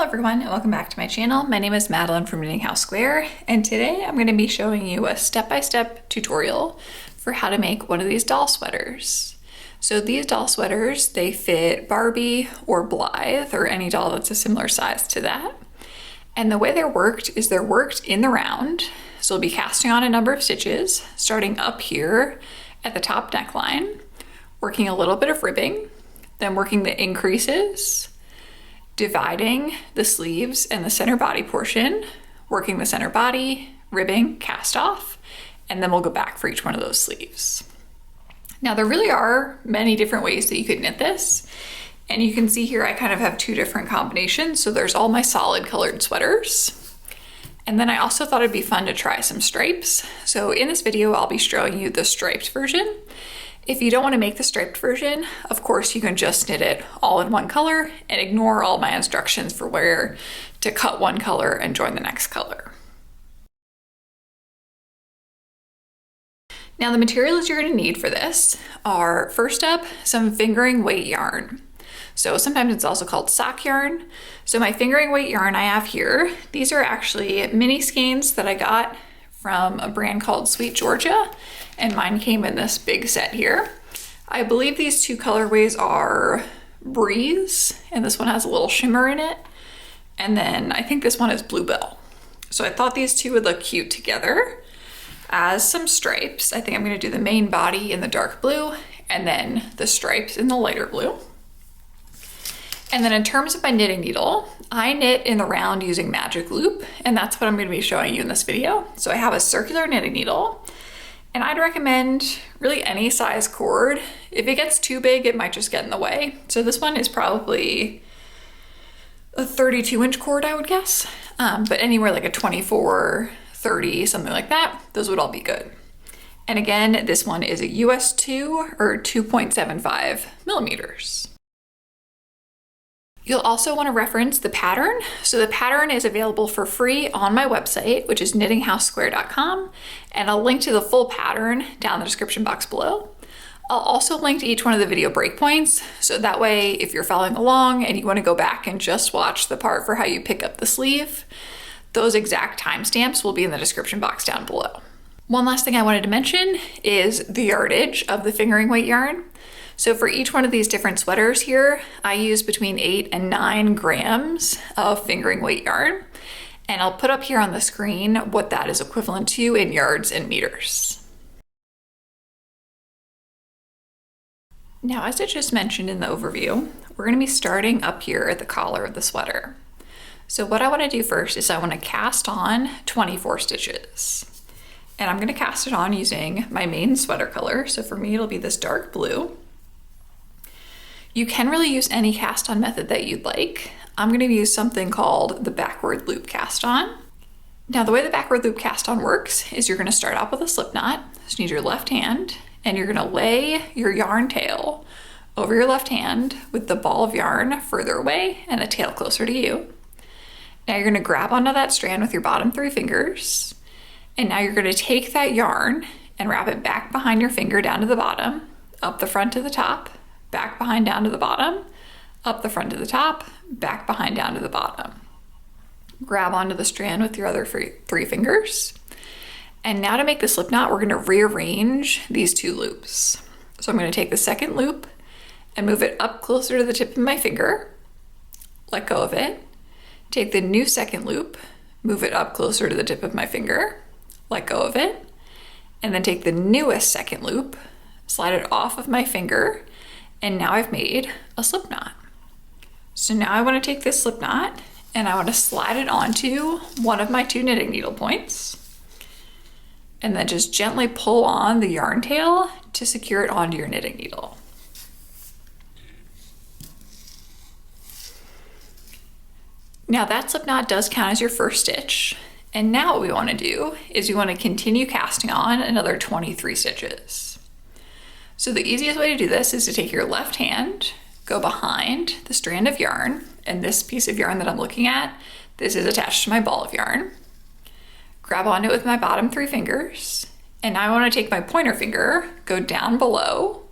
Hello everyone and welcome back to my channel. My name is Madeline from KnittingHouseSquare, and today I'm going to be showing you a step-by-step tutorial for how to make one of these doll sweaters. So these doll sweaters, they fit Barbie or Blythe or any doll that's a similar size to that. And the way they're worked is they're worked in the round. So we'll be casting on a number of stitches, starting up here at the top neckline, working a little bit of ribbing, then working the increases, dividing the sleeves and the center body portion, working the center body, ribbing, cast off, and then we'll go back for each one of those sleeves. Now there really are many different ways that you could knit this, and you can see here I kind of have two different combinations. So there's all my solid colored sweaters, and then I also thought it'd be fun to try some stripes. So in this video I'll be showing you the striped version. If you don't want to make the striped version, of course you can just knit it all in one color and ignore all my instructions for where to cut one color and join the next color. Now the materials you're going to need for this are, first up, some fingering weight yarn. So sometimes it's also called sock yarn. So my fingering weight yarn I have here, these are actually mini skeins that I got from a brand called Sweet Georgia, and mine came in this big set here. I believe these two colorways are Breeze, and this one has a little shimmer in it, and then I think this one is Bluebell. So I thought these two would look cute together as some stripes. I think I'm going to do the main body in the dark blue and then the stripes in the lighter blue. And then in terms of my knitting needle, I knit in the round using magic loop, and that's what I'm going to be showing you in this video. So I have a circular knitting needle, and I'd recommend really any size cord. If it gets too big, it might just get in the way. So this one is probably a 32-inch cord, I would guess, but anywhere like a 24, 30, something like that, those would all be good. And again, this one is a US 2 or 2.75 millimeters. You'll also want to reference the pattern. So the pattern is available for free on my website, which is KnittingHouseSquare.com, and I'll link to the full pattern down in the description box below. I'll also link to each one of the video breakpoints, so that way if you're following along and you want to go back and just watch the part for how you pick up the sleeve, those exact timestamps will be in the description box down below. One last thing I wanted to mention is the yardage of the fingering weight yarn. So for each one of these different sweaters here, I use between 8 and 9 grams of fingering weight yarn. And I'll put up here on the screen what that is equivalent to in yards and meters. Now, as I just mentioned in the overview, we're going to be starting up here at the collar of the sweater. So what I want to do first is I want to cast on 24 stitches. And I'm going to cast it on using my main sweater color. So for me, it'll be this dark blue. You can really use any cast on method that you'd like. I'm going to use something called the backward loop cast on. Now the way the backward loop cast on works is you're going to start out with a slip knot. So you need your left hand, and you're going to lay your yarn tail over your left hand with the ball of yarn further away and the tail closer to you. Now you're going to grab onto that strand with your bottom 3 fingers, and now you're going to take that yarn and wrap it back behind your finger down to the bottom, up the front to the top, back behind down to the bottom, up the front to the top, back behind down to the bottom. Grab onto the strand with your other 3 fingers. And now to make the slip knot, we're going to rearrange these 2 loops. So I'm going to take the second loop and move it up closer to the tip of my finger, let go of it, take the new second loop, move it up closer to the tip of my finger, let go of it, and then take the newest second loop, slide it off of my finger, and now I've made a slip knot. So now I want to take this slip knot and I want to slide it onto one of my 2 knitting needle points, and then just gently pull on the yarn tail to secure it onto your knitting needle. Now that slip knot does count as your first stitch. And now what we want to do is we want to continue casting on another 23 stitches. So the easiest way to do this is to take your left hand, go behind the strand of yarn, and this piece of yarn that I'm looking at, this is attached to my ball of yarn. Grab onto it with my bottom 3 fingers, and now I want to take my pointer finger, go down below,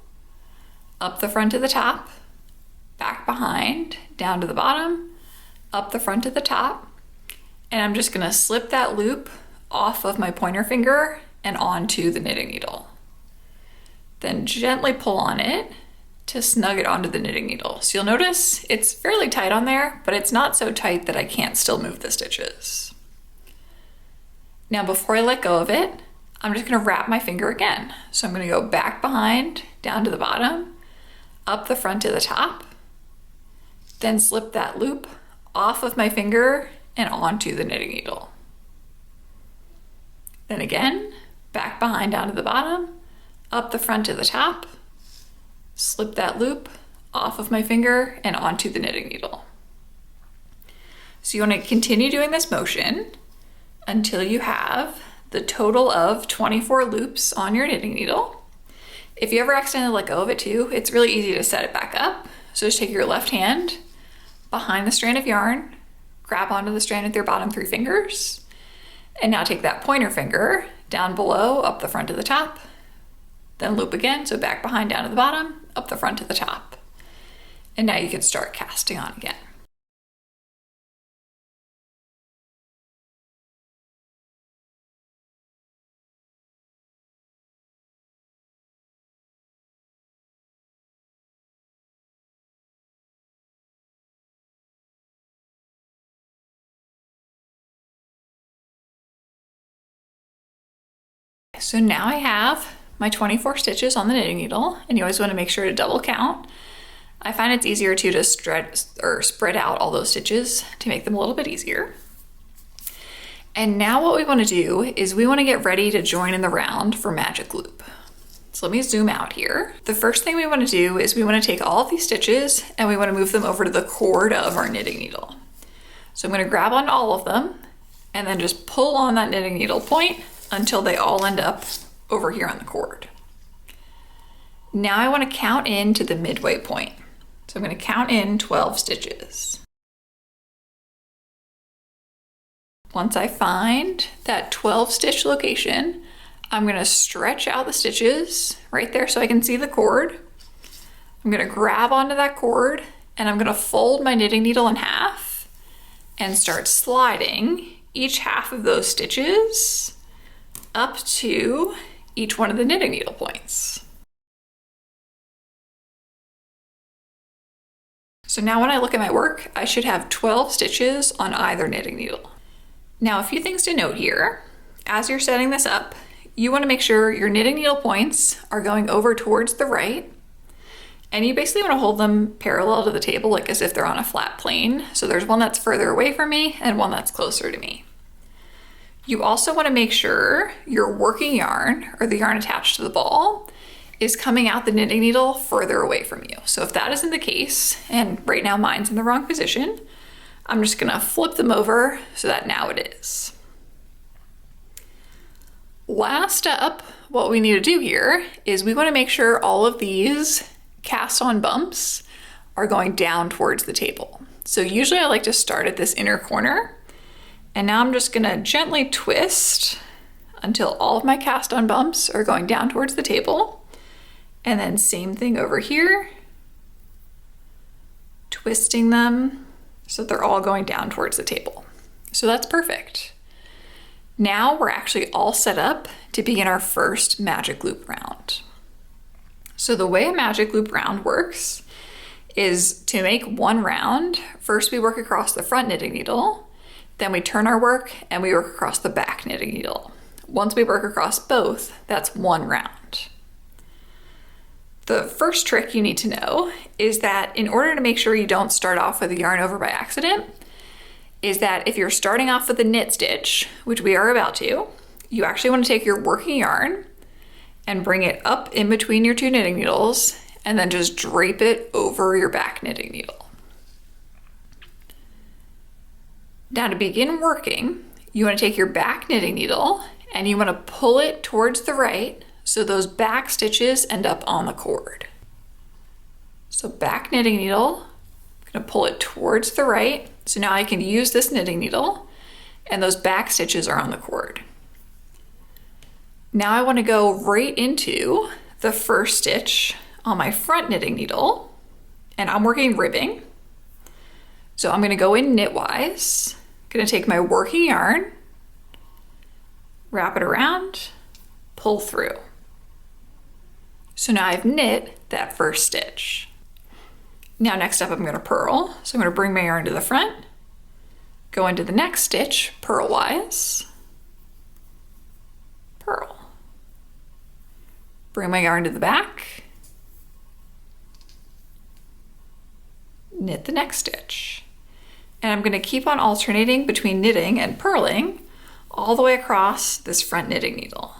up the front to the top, back behind, down to the bottom, up the front of the top, and I'm just gonna slip that loop off of my pointer finger and onto the knitting needle. Then gently pull on it to snug it onto the knitting needle. So you'll notice it's fairly tight on there, but it's not so tight that I can't still move the stitches. Now before I let go of it, I'm just gonna wrap my finger again. So I'm gonna go back behind, down to the bottom, up the front to the top, then slip that loop off of my finger and onto the knitting needle. Then again, back behind, down to the bottom, up the front to the top, slip that loop off of my finger and onto the knitting needle. So you want to continue doing this motion until you have the total of 24 loops on your knitting needle. If you ever accidentally let go of it too, it's really easy to set it back up. So just take your left hand behind the strand of yarn, grab onto the strand with your bottom 3 fingers, and now take that pointer finger down below, up the front to the top, then loop again, so back behind, down to the bottom, up the front to the top. And now you can start casting on again. So now I have my 24 stitches on the knitting needle, and you always want to make sure to double count. I find it's easier to just spread out all those stitches to make them a little bit easier. And now what we want to do is we want to get ready to join in the round for magic loop. So let me zoom out here. The first thing we want to do is we want to take all of these stitches and we want to move them over to the cord of our knitting needle. So I'm going to grab on all of them and then just pull on that knitting needle point until they all end up over here on the cord. Now I want to count in to the midway point. So I'm going to count in 12 stitches. Once I find that 12 stitch location, I'm going to stretch out the stitches right there so I can see the cord. I'm going to grab onto that cord and I'm going to fold my knitting needle in half and start sliding each half of those stitches up to each one of the knitting needle points. So now when I look at my work, I should have 12 stitches on either knitting needle. Now a few things to note here. As you're setting this up, you want to make sure your knitting needle points are going over towards the right, and you basically want to hold them parallel to the table, like as if they're on a flat plane. So there's one that's further away from me and one that's closer to me. You also want to make sure your working yarn, or the yarn attached to the ball, is coming out the knitting needle further away from you. So if that isn't the case, and right now mine's in the wrong position, I'm just gonna flip them over so that now it is. Last up, what we need to do here is we want to make sure all of these cast on bumps are going down towards the table. So usually I like to start at this inner corner, and now I'm just gonna gently twist until all of my cast on bumps are going down towards the table. And then same thing over here, twisting them so they're all going down towards the table. So that's perfect. Now we're actually all set up to begin our first magic loop round. So the way a magic loop round works is to make one round. First we work across the front knitting needle, then we turn our work and we work across the back knitting needle. Once we work across both, that's one round. The first trick you need to know is that in order to make sure you don't start off with a yarn over by accident, is that if you're starting off with a knit stitch, which we are about to, you actually want to take your working yarn and bring it up in between your two knitting needles and then just drape it over your back knitting needle. Now to begin working, you want to take your back knitting needle and you want to pull it towards the right so those back stitches end up on the cord. So back knitting needle, I'm going to pull it towards the right. So now I can use this knitting needle and those back stitches are on the cord. Now I want to go right into the first stitch on my front knitting needle, and I'm working ribbing. So I'm gonna go in knitwise, gonna take my working yarn, wrap it around, pull through. So now I've knit that first stitch. Now next up I'm gonna purl. So I'm gonna bring my yarn to the front, go into the next stitch purlwise, purl. Bring my yarn to the back, knit the next stitch. And I'm gonna keep on alternating between knitting and purling all the way across this front knitting needle.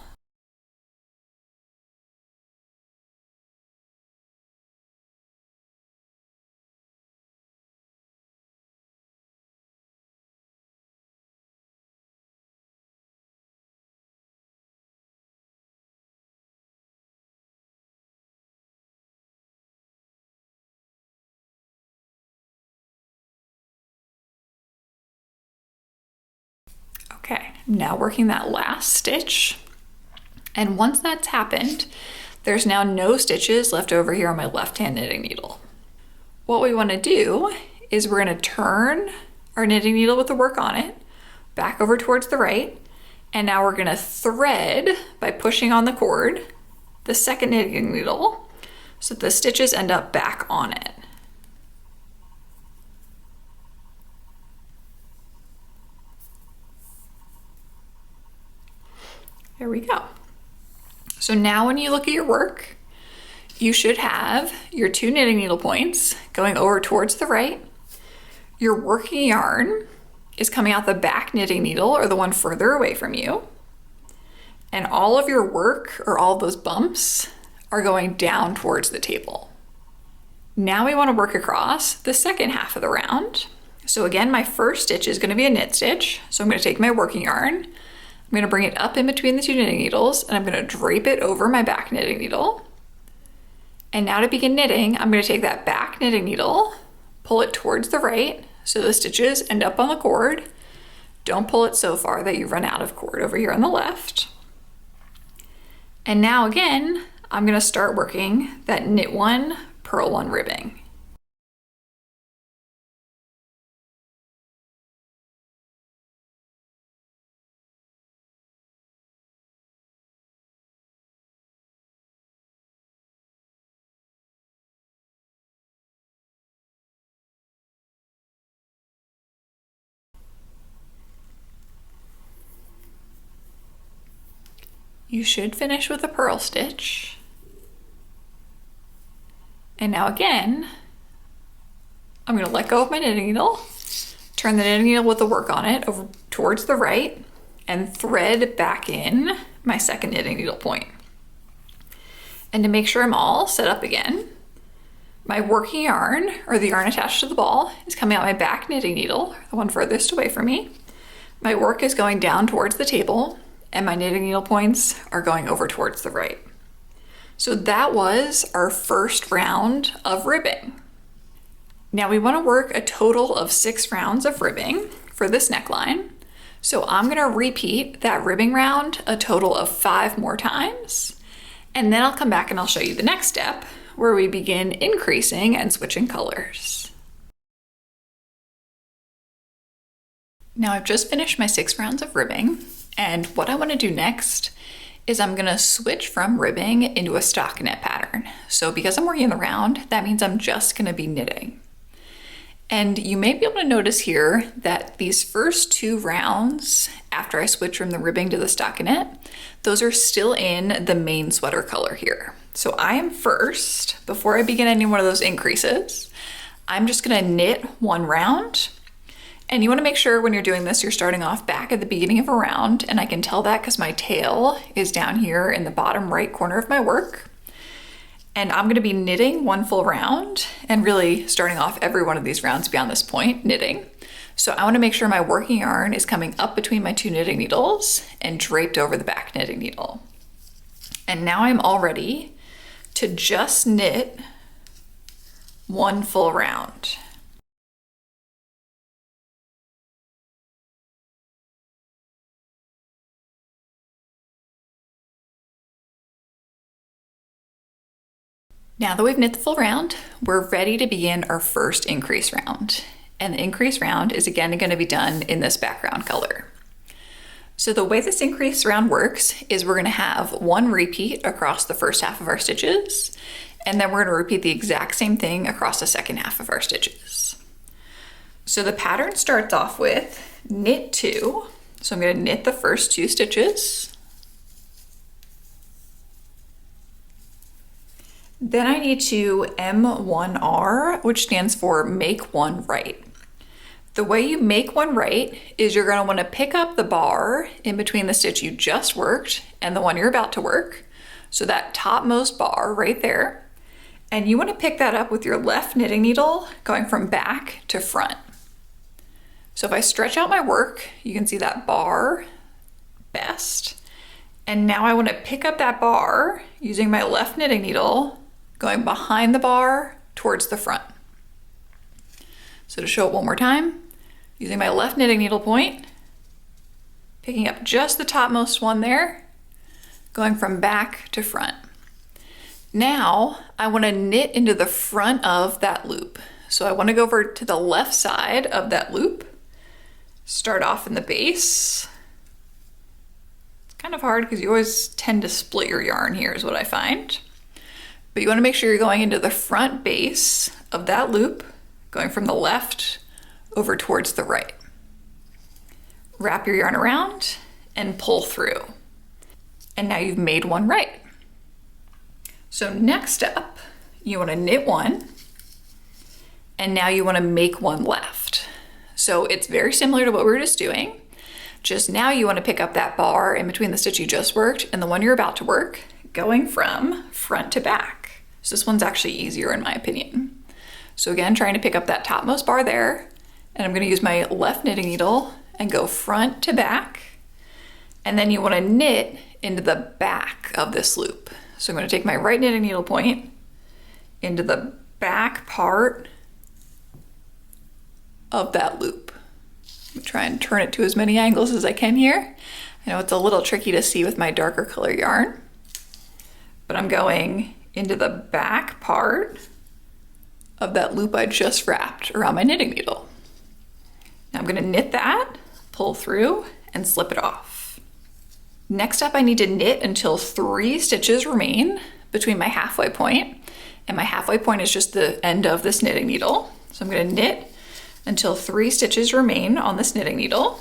Okay, now working that last stitch. And once that's happened, there's now no stitches left over here on my left-hand knitting needle. What we want to do is we're going to turn our knitting needle with the work on it back over towards the right, and now we're going to thread by pushing on the cord the second knitting needle so that the stitches end up back on it. There we go. So now when you look at your work, you should have your 2 knitting needle points going over towards the right. Your working yarn is coming out the back knitting needle or the one further away from you. And all of your work, or all of those bumps, are going down towards the table. Now we want to work across the second half of the round. So again, my first stitch is going to be a knit stitch. So I'm going to take my working yarn, I'm going to bring it up in between the 2 knitting needles, and I'm going to drape it over my back knitting needle. And now to begin knitting, I'm going to take that back knitting needle, pull it towards the right so the stitches end up on the cord. Don't pull it so far that you run out of cord over here on the left. And now again, I'm going to start working that knit 1, purl 1 ribbing. You should finish with a purl stitch. And now again, I'm going to let go of my knitting needle, turn the knitting needle with the work on it over towards the right, and thread back in my second knitting needle point. And to make sure I'm all set up again, my working yarn, or the yarn attached to the ball, is coming out my back knitting needle, the one furthest away from me. My work is going down towards the table, and my knitting needle points are going over towards the right. So that was our first round of ribbing. Now we want to work a total of 6 rounds of ribbing for this neckline. So I'm going to repeat that ribbing round a total of 5 more times. And then I'll come back and I'll show you the next step where we begin increasing and switching colors. Now I've just finished my 6 rounds of ribbing. And what I want to do next is I'm going to switch from ribbing into a stockinette pattern. So because I'm working the round, that means I'm just going to be knitting. And you may be able to notice here that these first 2 rounds after I switch from the ribbing to the stockinette, those are still in the main sweater color here. So I am first, before I begin any one of those increases, I'm just going to knit 1 round. And you want to make sure when you're doing this, you're starting off back at the beginning of a round. And I can tell that because my tail is down here in the bottom right corner of my work. And I'm going to be knitting 1 full round and really starting off every one of these rounds beyond this point, knitting. So I want to make sure my working yarn is coming up between my 2 knitting needles and draped over the back knitting needle. And now I'm all ready to just knit 1 full round. Now that we've knit the full round, we're ready to begin our first increase round. and the increase round is again going to be done in this background color. So the way this increase round works is we're going to have one repeat across the first half of our stitches, and then we're going to repeat the exact same thing across the second half of our stitches. So the pattern starts off with knit 2. So I'm going to knit the first 2 stitches. Then I need to M1R, which stands for make one right. The way you make one right is you're going to want to pick up the bar in between the stitch you just worked and the one you're about to work. So that topmost bar right there. And you want to pick that up with your left knitting needle going from back to front. So if I stretch out my work, you can see that bar best. And now I want to pick up that bar using my left knitting needle going behind the bar towards the front. So to show it one more time, using my left knitting needle point, picking up just the topmost one there, going from back to front. Now I want to knit into the front of that loop. So I want to go over to the left side of that loop, start off in the base. It's kind of hard because you always tend to split your yarn here is what I find. But you want to make sure you're going into the front base of that loop, going from the left over towards the right. Wrap your yarn around and pull through. And now you've made one right. So next up, you want to knit 1, and now you want to make 1 left. So it's very similar to what we were just doing. Just now you want to pick up that bar in between the stitch you just worked and the one you're about to work, going from front to back. So this one's actually easier in my opinion. So again, trying to pick up that topmost bar there, and I'm going to use my left knitting needle and go front to back. And then you want to knit into the back of this loop. So I'm going to take my right knitting needle point into the back part of that loop. I'm try and turn it to as many angles as I can here. I know it's a little tricky to see with my darker color yarn, but I'm going into the back part of that loop I just wrapped around my knitting needle. Now I'm going to knit that, pull through, and slip it off. Next up, I need to knit until 3 stitches remain between my halfway point, and my halfway point is just the end of this knitting needle. So I'm going to knit until 3 stitches remain on this knitting needle.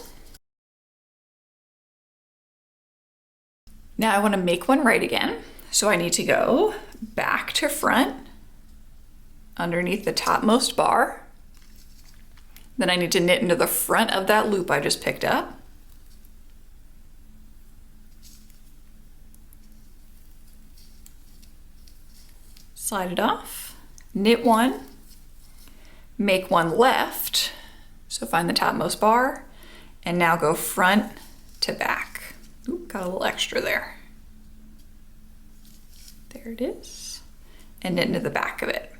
Now I want to make one right again. So I need to go back to front underneath the topmost bar. Then I need to knit into the front of that loop I just picked up. Slide it off, knit 1, make 1 left, so find the topmost bar, and now go front to back. Ooh, got a little extra there. There it is, and knit into the back of it.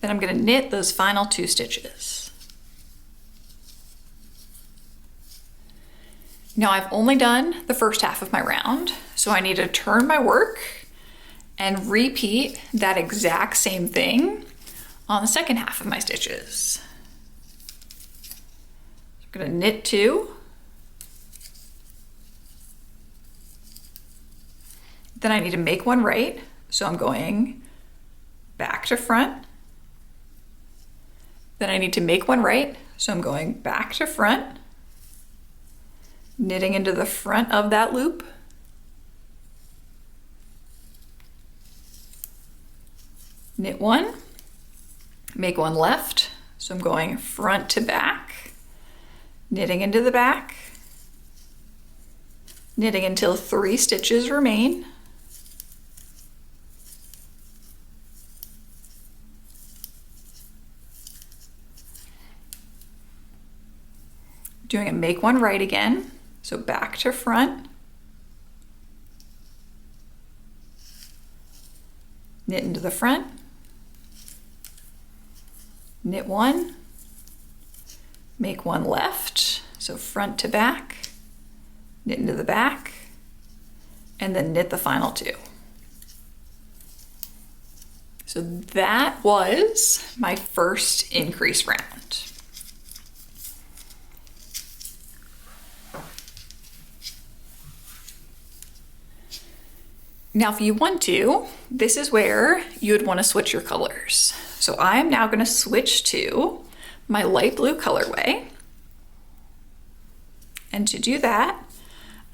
Then I'm going to knit those final 2 stitches. Now I've only done the first half of my round, so I need to turn my work and repeat that exact same thing on the second half of my stitches. I'm going to knit 2. Then I need to make one right, so I'm going back to front. Then I need to make one right, so I'm going back to front, knitting into the front of that loop, knit 1, make 1 left, so I'm going front to back, knitting into the back, knitting until 3 stitches remain, doing a make one right again, so back to front, knit into the front, knit 1, make 1 left, so front to back, knit into the back, and then knit the final 2. So that was my first increase round. Now, if you want to, this is where you would want to switch your colors. So I am now going to switch to my light blue colorway. And to do that,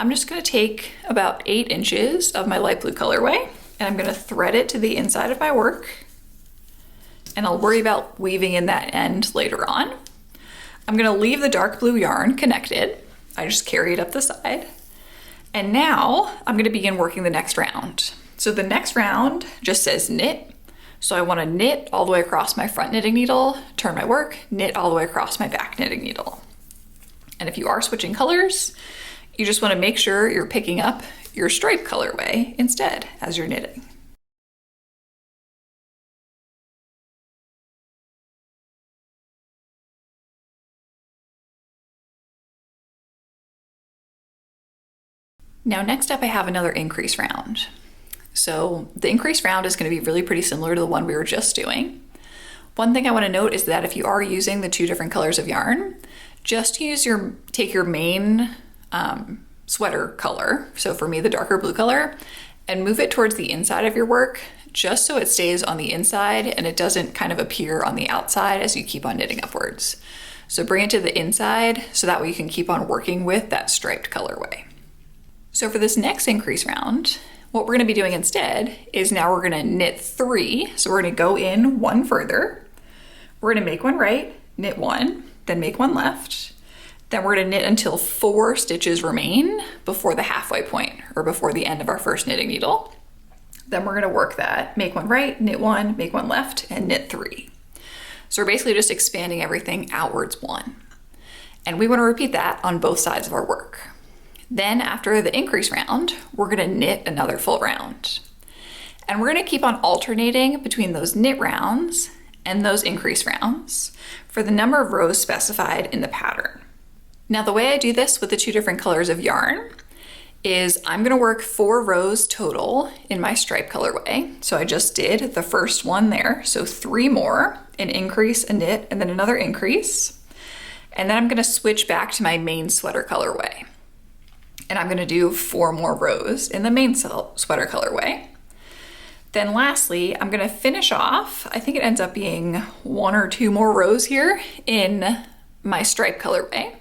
I'm just going to take about 8 inches of my light blue colorway and I'm going to thread it to the inside of my work. And I'll worry about weaving in that end later on. I'm going to leave the dark blue yarn connected. I just carry it up the side. And now I'm going to begin working the next round. So the next round just says knit. So I want to knit all the way across my front knitting needle, turn my work, knit all the way across my back knitting needle. And if you are switching colors, you just want to make sure you're picking up your stripe colorway instead as you're knitting. Now next up I have another increase round. So the increase round is going to be really pretty similar to the one we were just doing. One thing I want to note is that if you are using the 2 different colors of yarn, just take your main sweater color, so for me the darker blue color, and move it towards the inside of your work just so it stays on the inside and it doesn't kind of appear on the outside as you keep on knitting upwards. So bring it to the inside so that way you can keep on working with that striped colorway. So for this next increase round, what we're going to be doing instead is now we're going to knit 3. So we're going to go in 1 further. We're going to make 1 right, knit 1, then make 1 left. Then we're going to knit until 4 stitches remain before the halfway point or before the end of our first knitting needle. Then we're going to work that, make 1 right, knit 1, make 1 left, and knit 3. So we're basically just expanding everything outwards 1. And we want to repeat that on both sides of our work. Then after the increase round, we're going to knit another full round. And we're going to keep on alternating between those knit rounds and those increase rounds for the number of rows specified in the pattern. Now the way I do this with the 2 different colors of yarn is I'm going to work 4 rows total in my stripe colorway. So I just did the first one there. So 3 more, an increase, a knit, and then another increase. And then I'm going to switch back to my main sweater colorway. And I'm going to do 4 more rows in the main sweater colorway. Then lastly, I'm going to finish off, I think it ends up being 1 or 2 more rows here in my stripe colorway.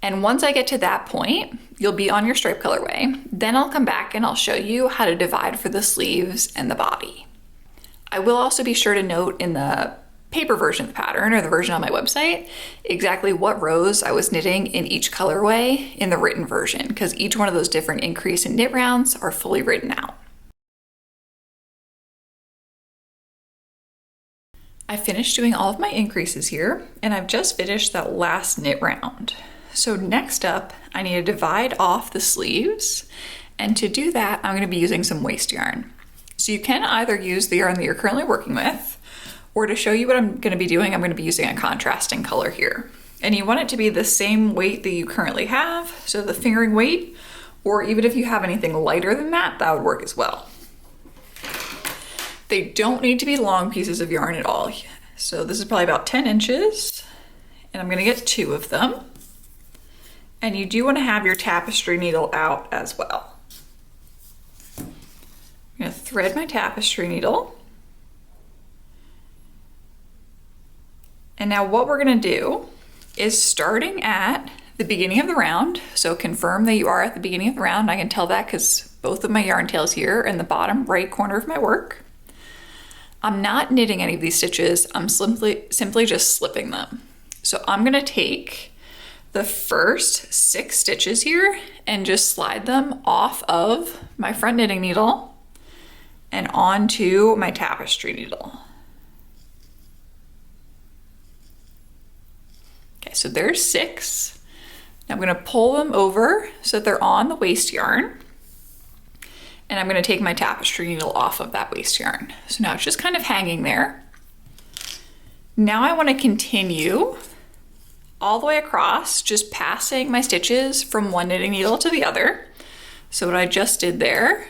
And once I get to that point, you'll be on your stripe colorway. Then I'll come back and I'll show you how to divide for the sleeves and the body. I will also be sure to note in the paper version of the pattern or the version on my website exactly what rows I was knitting in each colorway in the written version, because each one of those different increase and knit rounds are fully written out. I finished doing all of my increases here and I've just finished that last knit round. So next up, I need to divide off the sleeves, and to do that, I'm going to be using some waste yarn. So you can either use the yarn that you're currently working with, or to show you what I'm going to be doing, I'm going to be using a contrasting color here. And you want it to be the same weight that you currently have, so the fingering weight, or even if you have anything lighter than that, that would work as well. They don't need to be long pieces of yarn at all. So this is probably about 10 inches, and I'm going to get 2 of them. And you do want to have your tapestry needle out as well. I'm going to thread my tapestry needle. And now what we're going to do is starting at the beginning of the round. So confirm that you are at the beginning of the round. I can tell that because both of my yarn tails here are in the bottom right corner of my work. I'm not knitting any of these stitches. I'm simply just slipping them. So I'm going to take the first 6 stitches here and just slide them off of my front knitting needle and onto my tapestry needle. Okay, so there's 6. Now I'm going to pull them over so that they're on the waste yarn. And I'm going to take my tapestry needle off of that waste yarn. So now it's just kind of hanging there. Now I want to continue all the way across, just passing my stitches from one knitting needle to the other. So what I just did there,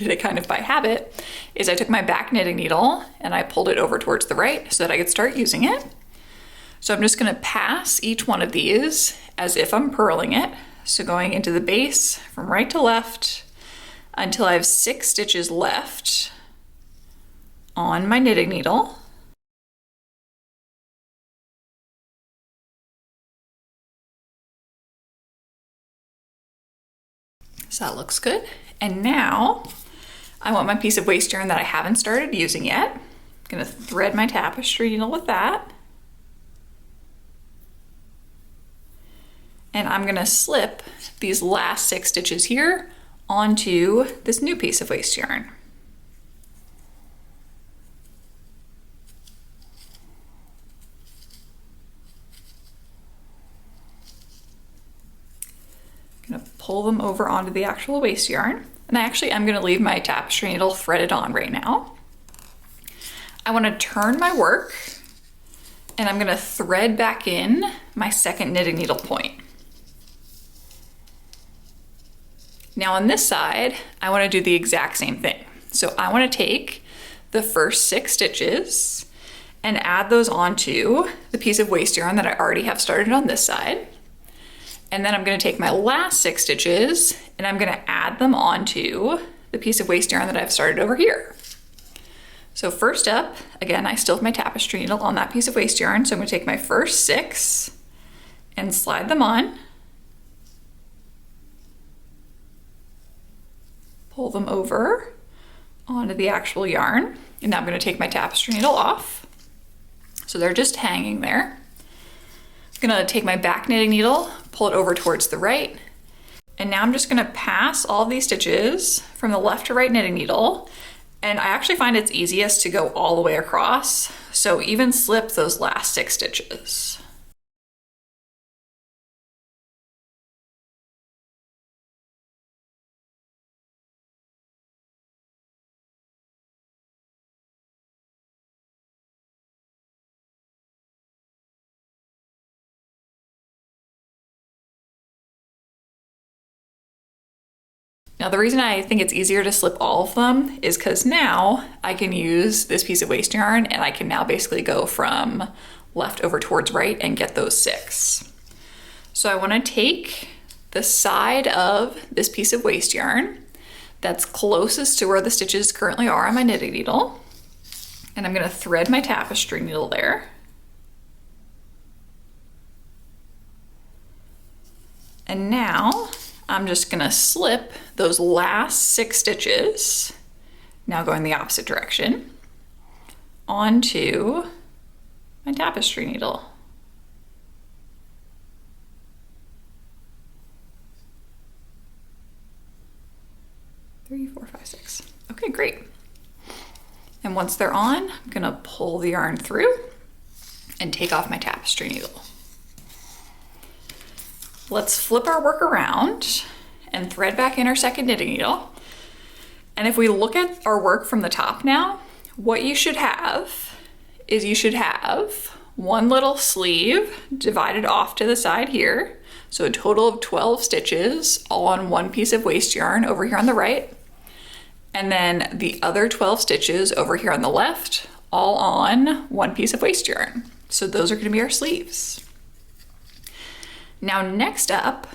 did it kind of by habit, is I took my back knitting needle and I pulled it over towards the right so that I could start using it. So I'm just gonna pass each one of these as if I'm purling it. So going into the base from right to left until I have 6 stitches left on my knitting needle. So that looks good. And now I want my piece of waste yarn that I haven't started using yet. I'm gonna thread my tapestry needle with that. And I'm gonna slip these last 6 stitches here onto this new piece of waste yarn. Gonna pull them over onto the actual waste yarn. And I'm gonna leave my tapestry needle threaded on right now. I wanna turn my work and I'm gonna thread back in my second knitting needle point. Now on this side, I wanna do the exact same thing. So I wanna take the first 6 stitches and add those onto the piece of waste yarn that I already have started on this side. And then I'm gonna take my last 6 stitches and I'm gonna add them onto the piece of waste yarn that I've started over here. So first up, again, I still have my tapestry needle on that piece of waste yarn. So I'm gonna take my first 6 and slide them on. Pull them over onto the actual yarn. And now I'm gonna take my tapestry needle off. So they're just hanging there. I'm gonna take my back knitting needle, pull it over towards the right. And now I'm just gonna pass all these stitches from the left to right knitting needle. And I actually find it's easiest to go all the way across. So even slip those last 6 stitches. Now the reason I think it's easier to slip all of them is because now I can use this piece of waste yarn and I can now basically go from left over towards right and get those 6. So I want to take the side of this piece of waste yarn that's closest to where the stitches currently are on my knitting needle, and I'm going to thread my tapestry needle there. And now I'm just gonna slip those last 6 stitches, now going the opposite direction, onto my tapestry needle. Three, 4, 5, 6. Okay, great. And once they're on, I'm gonna pull the yarn through and take off my tapestry needle. Let's flip our work around and thread back in our second knitting needle. And if we look at our work from the top now, what you should have is you should have one little sleeve divided off to the side here. So a total of 12 stitches all on one piece of waste yarn over here on the right. And then the other 12 stitches over here on the left, all on one piece of waste yarn. So those are gonna be our sleeves. Now next up,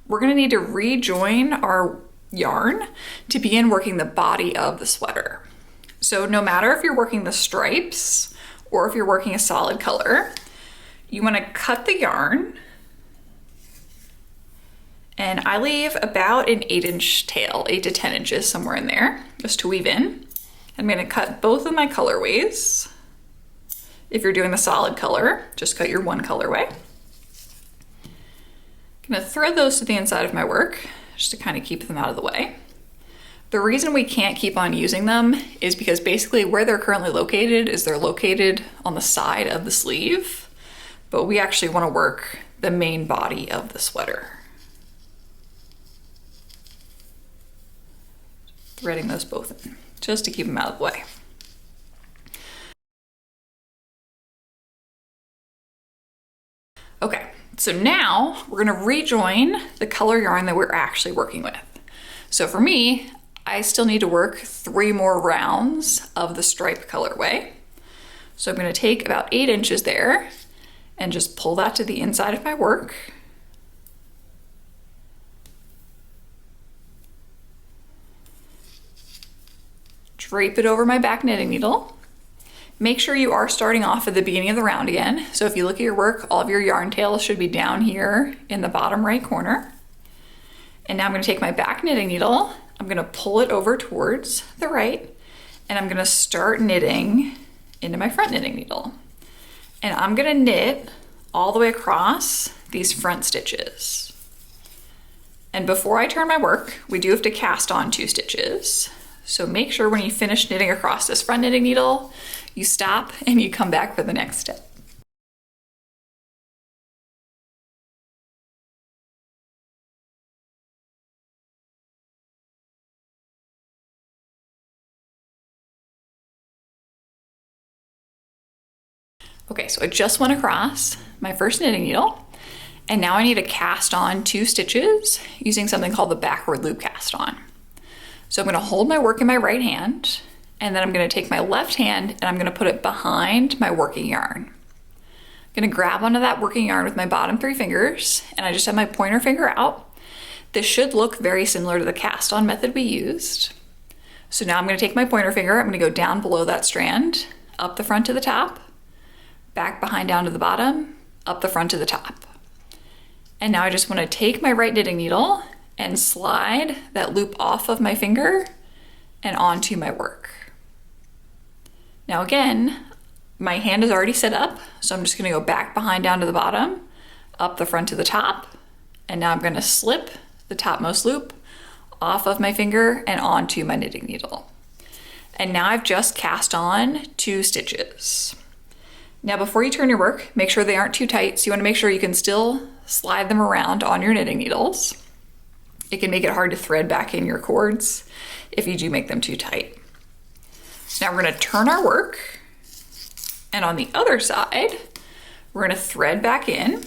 we're gonna need to rejoin our yarn to begin working the body of the sweater. So no matter if you're working the stripes or if you're working a solid color, you wanna cut the yarn, and I leave about an 8-inch tail, 8 to 10 inches, somewhere in there, just to weave in. I'm gonna cut both of my colorways. If you're doing the solid color, just cut your one colorway. I'm gonna thread those to the inside of my work just to kind of keep them out of the way. The reason we can't keep on using them is because basically where they're currently located is they're located on the side of the sleeve, but we actually want to work the main body of the sweater. Threading those both in just to keep them out of the way. Okay. So now we're gonna rejoin the color yarn that we're actually working with. So for me, I still need to work 3 more rounds of the stripe colorway. So I'm going to take about 8 inches there and just pull that to the inside of my work. Drape it over my back knitting needle. Make sure you are starting off at the beginning of the round again. So if you look at your work, all of your yarn tails should be down here in the bottom right corner. And now I'm going to take my back knitting needle, I'm going to pull it over towards the right, and I'm going to start knitting into my front knitting needle. And I'm going to knit all the way across these front stitches. And before I turn my work, we do have to cast on 2 stitches. So make sure when you finish knitting across this front knitting needle, you stop and you come back for the next step. Okay, so I just went across my first knitting needle, and now I need to cast on 2 stitches using something called the backward loop cast on. So I'm going to hold my work in my right hand, and then I'm going to take my left hand and I'm going to put it behind my working yarn. I'm going to grab onto that working yarn with my bottom 3 fingers, and I just have my pointer finger out. This should look very similar to the cast on method we used. So now I'm going to take my pointer finger, I'm going to go down below that strand, up the front to the top, back behind down to the bottom, up the front to the top. And now I just want to take my right knitting needle and slide that loop off of my finger and onto my work. Now again, my hand is already set up, so I'm just going to go back behind down to the bottom, up the front to the top, and now I'm going to slip the topmost loop off of my finger and onto my knitting needle. And now I've just cast on 2 stitches. Now before you turn your work, make sure they aren't too tight, so you want to make sure you can still slide them around on your knitting needles. It can make it hard to thread back in your cords if you do make them too tight. Now we're going to turn our work, and on the other side, we're going to thread back in,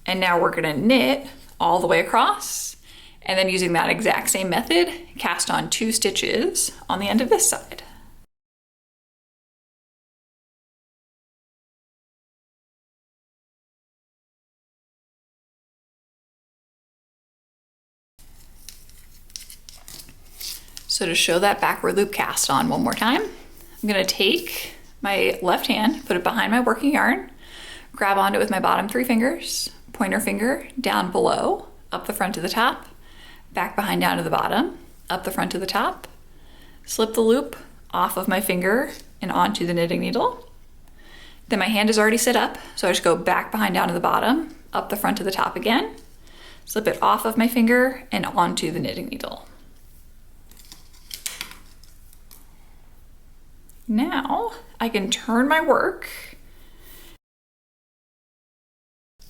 and now we're going to knit all the way across, and then using that exact same method, cast on 2 stitches on the end of this side. So to show that backward loop cast on one more time, I'm going to take my left hand, put it behind my working yarn, grab onto it with my bottom 3 fingers, pointer finger down below, up the front to the top, back behind down to the bottom, up the front to the top, slip the loop off of my finger and onto the knitting needle. Then my hand is already set up, so I just go back behind down to the bottom, up the front to the top again, slip it off of my finger and onto the knitting needle. Now I can turn my work.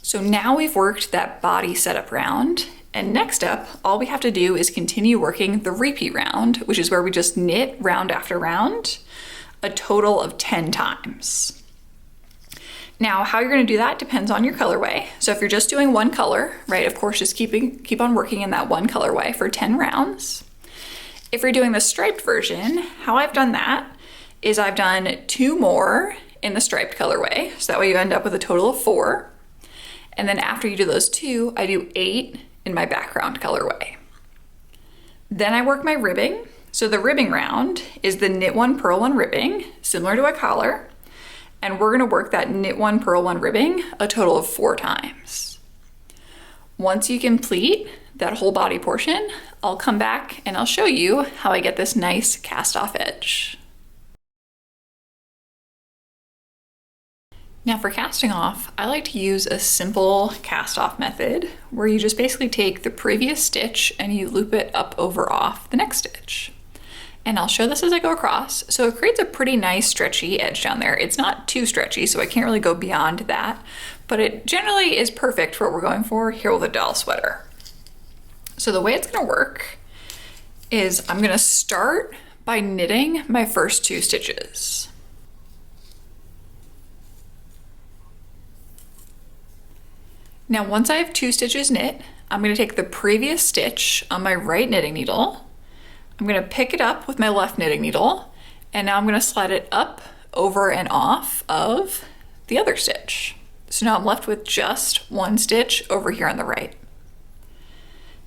So now we've worked that body setup round, and next up, all we have to do is continue working the repeat round, which is where we just knit round after round, a total of 10 times. Now, how you're gonna do that depends on your colorway. So if you're just doing one color, right, of course, just keep on working in that one colorway for 10 rounds. If you're doing the striped version, how I've done that is I've done 2 more in the striped colorway. So that way you end up with a total of 4. And then after you do those 2, I do 8 in my background colorway. Then I work my ribbing. So the ribbing round is the knit 1, purl 1 ribbing, similar to a collar. And we're gonna work that knit 1, purl 1 ribbing a total of 4 times. Once you complete that whole body portion, I'll come back and I'll show you how I get this nice cast off edge. Now for casting off, I like to use a simple cast off method where you just basically take the previous stitch and you loop it up over off the next stitch. And I'll show this as I go across. So it creates a pretty nice stretchy edge down there. It's not too stretchy, so I can't really go beyond that, but it generally is perfect for what we're going for here with a doll sweater. So the way it's gonna work is I'm gonna start by knitting my first 2 stitches. Now, once I have 2 stitches knit, I'm going to take the previous stitch on my right knitting needle I'm gonna pick it up with my left knitting needle, and now I'm gonna slide it up, over, and off of the other stitch. So now I'm left with just one stitch over here on the right.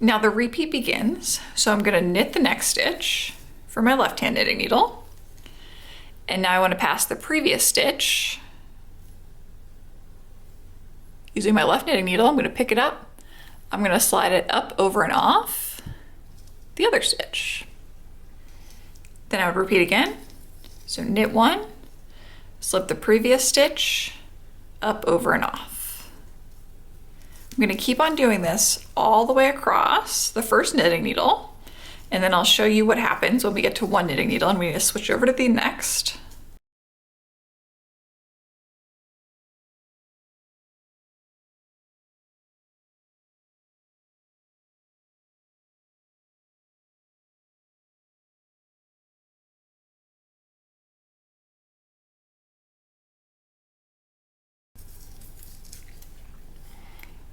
Now the repeat begins, so I'm gonna knit the next stitch for my left-hand knitting needle, and now I want to pass the previous stitch. Using my left knitting needle, I'm going to pick it up, I'm going to slide it up, over, and off the other stitch. Then I would repeat again. So knit one, slip the previous stitch, up, over, and off. I'm going to keep on doing this all the way across the first knitting needle, and then I'll show you what happens when we get to one knitting needle and we need to switch over to the next.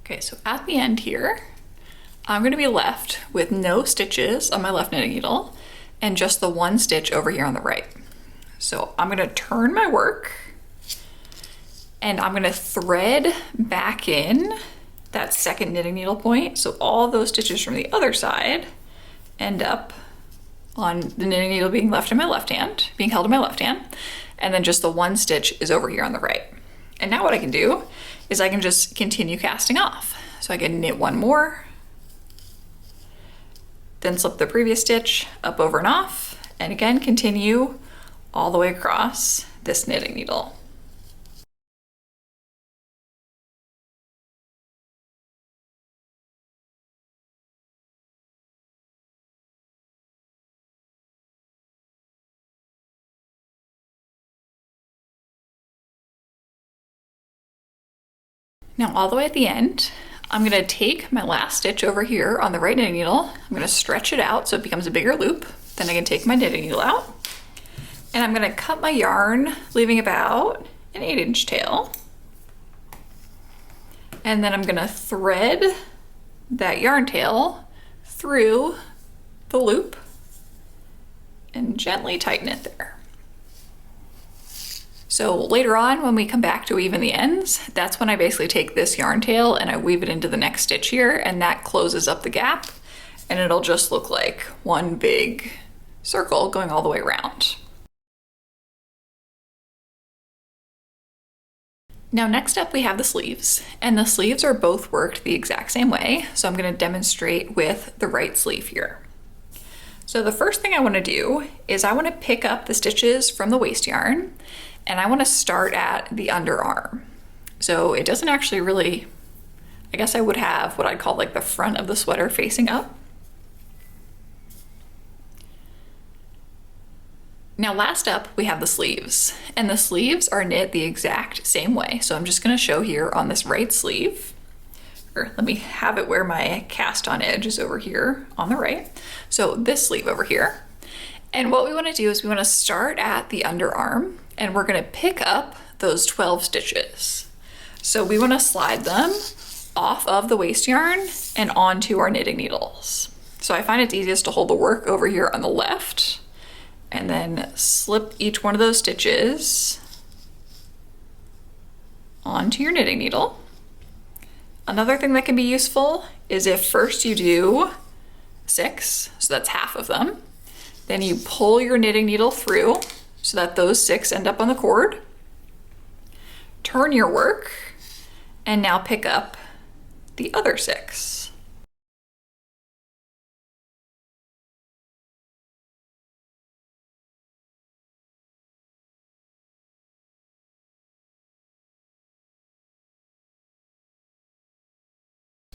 Okay, so at the end here, I'm going to be left with no stitches on my left knitting needle and just the one stitch over here on the right. So I'm going to turn my work and I'm going to thread back in that second knitting needle point. So all those stitches from the other side end up on the knitting needle being left in my left hand, being held in my left hand, and then just the one stitch is over here on the right. And now what I can do is I can just continue casting off. So I can knit one more, then slip the previous stitch up, over, and off, and again continue all the way across this knitting needle. Now all the way at the end, I'm gonna take my last stitch over here on the right knitting needle, I'm gonna stretch it out so it becomes a bigger loop, then I can take my knitting needle out, and I'm gonna cut my yarn, leaving about an 8-inch tail. And then I'm gonna thread that yarn tail through the loop and gently tighten it there. So later on, when we come back to weaving the ends, that's when I basically take this yarn tail and I weave it into the next stitch here, and that closes up the gap, and it'll just look like one big circle going all the way around. Now next up we have the sleeves, and the sleeves are both worked the exact same way, so I'm going to demonstrate with the right sleeve here. So the first thing I want to do is I want to pick up the stitches from the waist yarn, and I want to start at the underarm. So it doesn't actually really, I guess I would have what I'd call like the front of the sweater facing up. Now last up we have the sleeves, and the sleeves are knit the exact same way. So I'm just going to show here on this right sleeve, or let me have it where my cast on edge is over here on the right. So this sleeve over here. And what we want to do is we want to start at the underarm, and we're going to pick up those 12 stitches. So we want to slide them off of the waist yarn and onto our knitting needles. So I find it's easiest to hold the work over here on the left, and then slip each one of those stitches onto your knitting needle. Another thing that can be useful is if first you do 6, so that's half of them, then you pull your knitting needle through so that those 6 end up on the cord. Turn your work, and now pick up the other 6.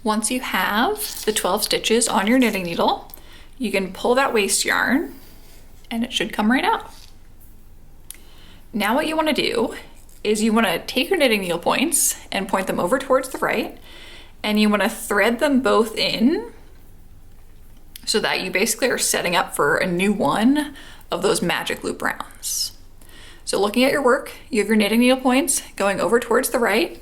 Once you have the 12 stitches on your knitting needle, you can pull that waist yarn and it should come right out. Now what you want to do is you want to take your knitting needle points and point them over towards the right, and you want to thread them both in so that you basically are setting up for a new one of those magic loop rounds. So looking at your work, you have your knitting needle points going over towards the right,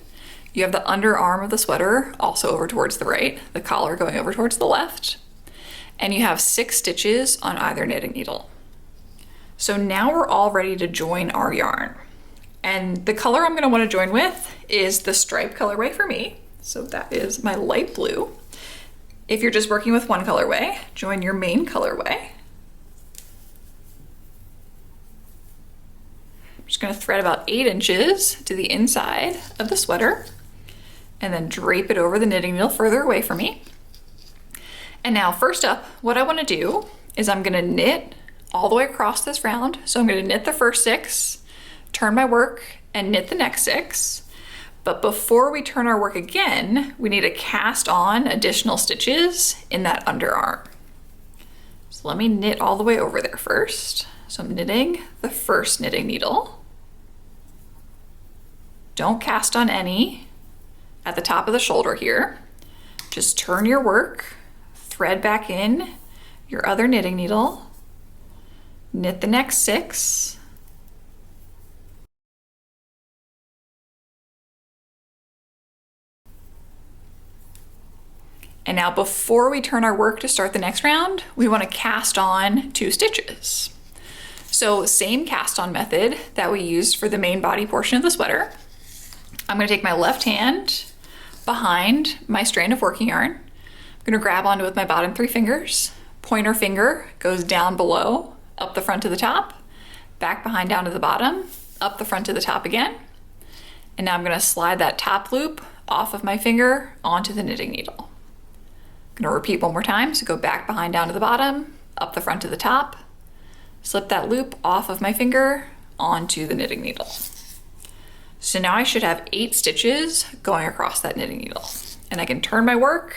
you have the underarm of the sweater also over towards the right, the collar going over towards the left, and you have 6 stitches on either knitting needle. So now we're all ready to join our yarn. And the color I'm gonna wanna join with is the stripe colorway for me. So that is my light blue. If you're just working with one colorway, join your main colorway. I'm just gonna thread about 8 inches to the inside of the sweater and then drape it over the knitting needle further away from me. And now first up, what I wanna do is I'm gonna knit all the way across this round. So I'm gonna knit the first 6, turn my work and knit the next 6. But before we turn our work again, we need to cast on additional stitches in that underarm. So let me knit all the way over there first. So I'm knitting the first knitting needle. Don't cast on any at the top of the shoulder here. Just turn your work, thread back in your other knitting needle, knit the next 6, and now before we turn our work to start the next round, we want to cast on 2 stitches. So same cast on method that we used for the main body portion of the sweater. I'm going to take my left hand behind my strand of working yarn. I'm going to grab onto it with my bottom 3 fingers. Pointer finger goes down below, up the front to the top, back behind down to the bottom, up the front to the top again. And now I'm going to slide that top loop off of my finger onto the knitting needle. I'm going to repeat one more time. So go back behind down to the bottom, up the front to the top, slip that loop off of my finger onto the knitting needle. So now I should have 8 stitches going across that knitting needle. And I can turn my work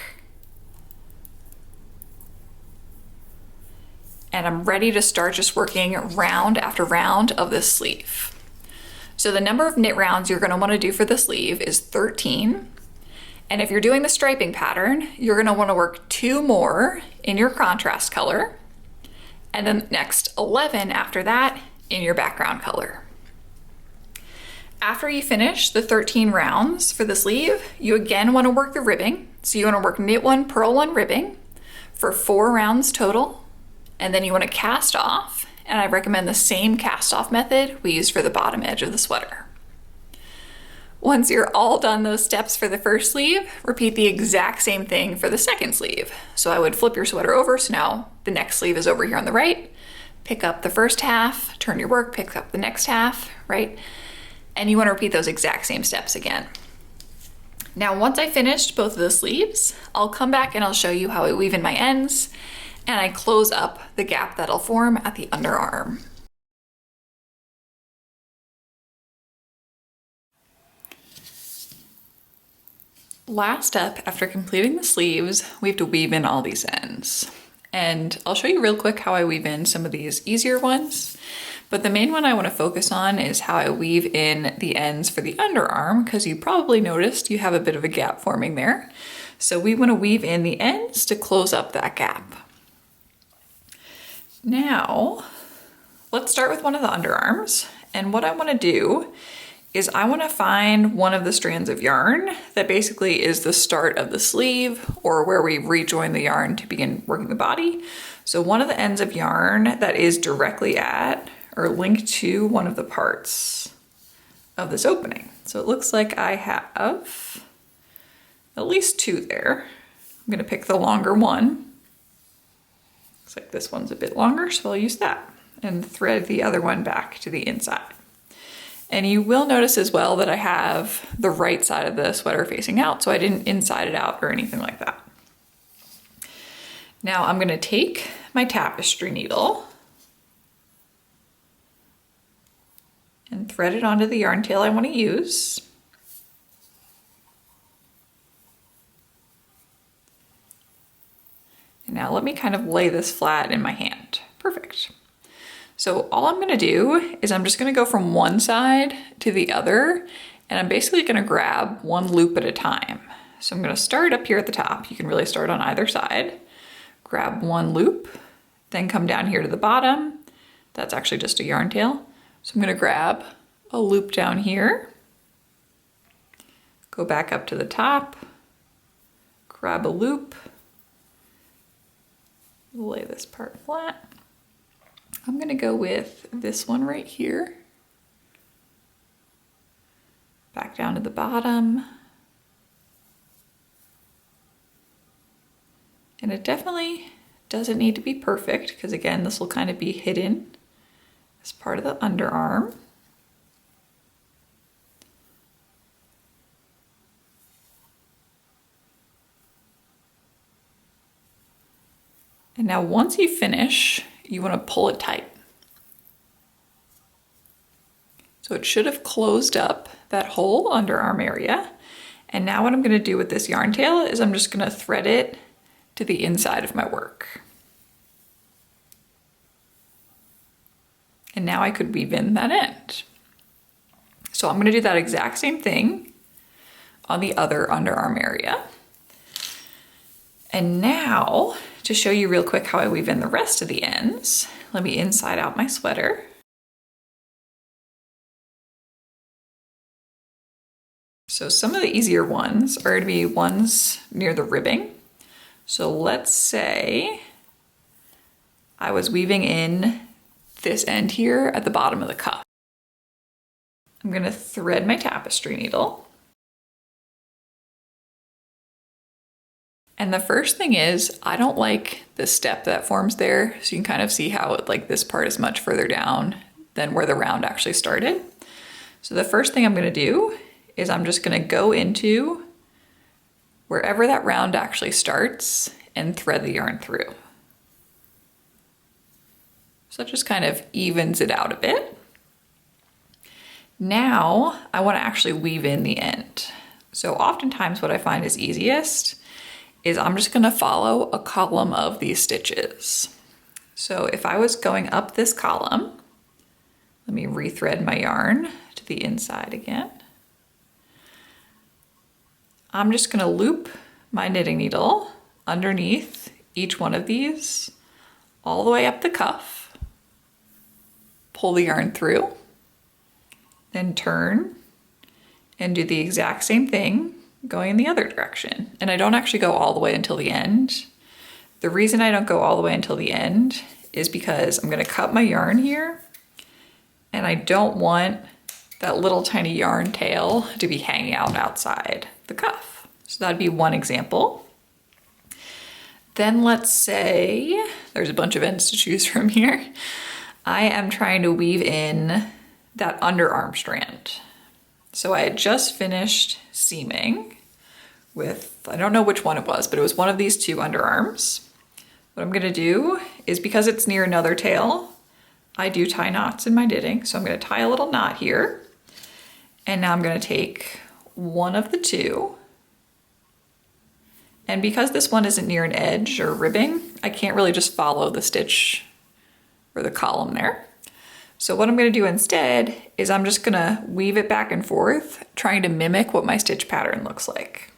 and I'm ready to start just working round after round of this sleeve. So the number of knit rounds you're going to want to do for the sleeve is 13. And if you're doing the striping pattern, you're going to want to work 2 more in your contrast color, and then next 11 after that in your background color. After you finish the 13 rounds for the sleeve, you again want to work the ribbing. So you want to work knit 1, purl 1 ribbing for 4 rounds total, and then you want to cast off, and I recommend the same cast off method we used for the bottom edge of the sweater. Once you're all done those steps for the first sleeve, repeat the exact same thing for the second sleeve. So I would flip your sweater over, so now the next sleeve is over here on the right, pick up the first half, turn your work, pick up the next half, right? And you want to repeat those exact same steps again. Now, once I finished both of the sleeves, I'll come back and I'll show you how I weave in my ends and I close up the gap that'll form at the underarm. Last up, after completing the sleeves, we have to weave in all these ends. And I'll show you real quick how I weave in some of these easier ones. But the main one I want to focus on is how I weave in the ends for the underarm, because you probably noticed you have a bit of a gap forming there. So we want to weave in the ends to close up that gap. Now, let's start with one of the underarms. And what I want to do is I want to find one of the strands of yarn that basically is the start of the sleeve or where we rejoin the yarn to begin working the body. So one of the ends of yarn that is directly at or linked to one of the parts of this opening. So it looks like I have at least 2 there. I'm going to pick the longer one. Looks like this one's a bit longer, so I'll use that and thread the other one back to the inside. And you will notice as well that I have the right side of the sweater facing out, so I didn't inside it out or anything like that. Now I'm going to take my tapestry needle and thread it onto the yarn tail I want to use. And now let me kind of lay this flat in my hand. Perfect. So all I'm going to do is I'm just going to go from one side to the other, and I'm basically going to grab one loop at a time. So I'm going to start up here at the top. You can really start on either side. Grab one loop, then come down here to the bottom. That's actually just a yarn tail. So I'm going to grab a loop down here, go back up to the top, grab a loop, lay this part flat. I'm gonna go with this one right here. Back down to the bottom. And it definitely doesn't need to be perfect because again, this will kind of be hidden as part of the underarm. And now once you finish, you want to pull it tight. So it should have closed up that whole underarm area. And now what I'm going to do with this yarn tail is I'm just going to thread it to the inside of my work. And now I could weave in that end. So I'm going to do that exact same thing on the other underarm area. And now, to show you real quick how I weave in the rest of the ends, let me inside out my sweater. So some of the easier ones are going to be ones near the ribbing. So let's say I was weaving in this end here at the bottom of the cuff. I'm going to thread my tapestry needle. And the first thing is, I don't like the step that forms there. So you can kind of see how this part is much further down than where the round actually started. So the first thing I'm going to do is I'm just going to go into wherever that round actually starts and thread the yarn through. So it just kind of evens it out a bit. Now I want to actually weave in the end. So oftentimes what I find is easiest is I'm just going to follow a column of these stitches. So if I was going up this column, let me rethread my yarn to the inside again. I'm just going to loop my knitting needle underneath each one of these all the way up the cuff, pull the yarn through, then turn and do the exact same thing going in the other direction. And I don't actually go all the way until the end. The reason I don't go all the way until the end is because I'm going to cut my yarn here and I don't want that little tiny yarn tail to be hanging out outside the cuff. So that'd be one example. Then let's say there's a bunch of ends to choose from here. I am trying to weave in that underarm strand. So I had just finished seaming with, I don't know which one it was, but it was one of these two underarms. What I'm gonna do is, because it's near another tail, I do tie knots in my knitting. So I'm gonna tie a little knot here. And now I'm gonna take one of the two. And because this one isn't near an edge or ribbing, I can't really just follow the stitch or the column there. So what I'm gonna do instead is I'm just gonna weave it back and forth, trying to mimic what my stitch pattern looks like.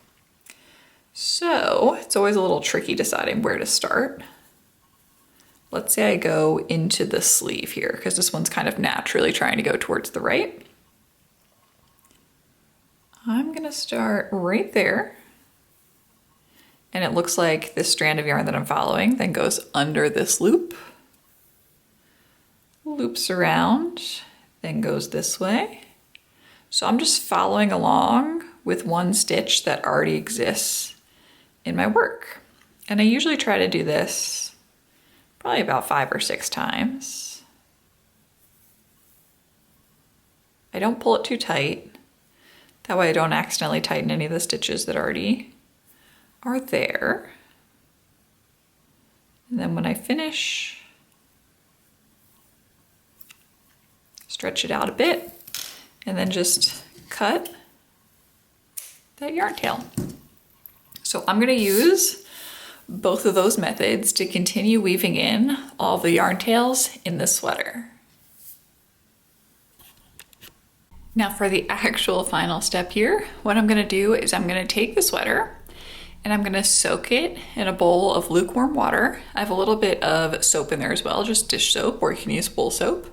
So it's always a little tricky deciding where to start. Let's say I go into the sleeve here, because this one's kind of naturally trying to go towards the right. I'm gonna start right there. And it looks like this strand of yarn that I'm following then goes under this loop, loops around, then goes this way. So I'm just following along with one stitch that already exists in my work. And I usually try to do this probably about 5 or 6 times. I don't pull it too tight. That way I don't accidentally tighten any of the stitches that already are there. And then when I finish, stretch it out a bit, and then just cut that yarn tail. So I'm gonna use both of those methods to continue weaving in all the yarn tails in this sweater. Now for the actual final step here, what I'm gonna do is I'm gonna take the sweater and I'm gonna soak it in a bowl of lukewarm water. I have a little bit of soap in there as well, just dish soap, or you can use bowl soap.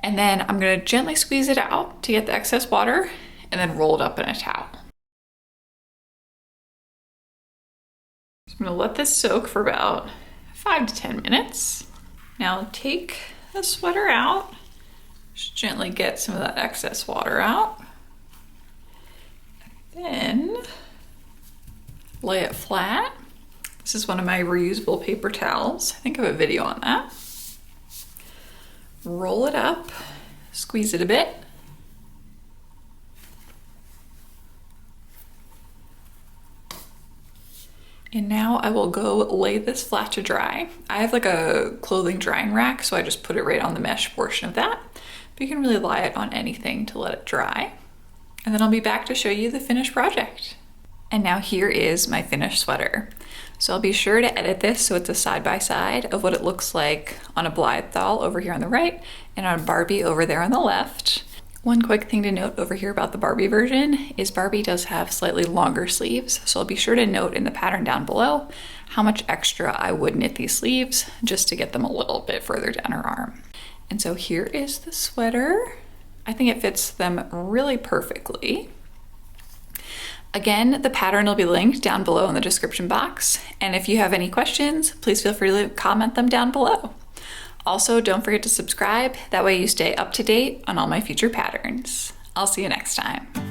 And then I'm gonna gently squeeze it out to get the excess water and then roll it up in a towel. So I'm gonna let this soak for about 5 to 10 minutes. Now take the sweater out. Just gently get some of that excess water out. Then lay it flat. This is one of my reusable paper towels. I think I have a video on that. Roll it up, squeeze it a bit. And now I will go lay this flat to dry. I have like a clothing drying rack, so I just put it right on the mesh portion of that. But you can really lie it on anything to let it dry. And then I'll be back to show you the finished project. And now here is my finished sweater. So I'll be sure to edit this so it's a side-by-side of what it looks like on a Blythe doll over here on the right and on a Barbie over there on the left. One quick thing to note over here about the Barbie version is Barbie does have slightly longer sleeves, so I'll be sure to note in the pattern down below how much extra I would knit these sleeves just to get them a little bit further down her arm. And so here is the sweater. I think it fits them really perfectly. Again, the pattern will be linked down below in the description box, and if you have any questions, please feel free to comment them down below. Also, don't forget to subscribe, that way you stay up to date on all my future patterns. I'll see you next time.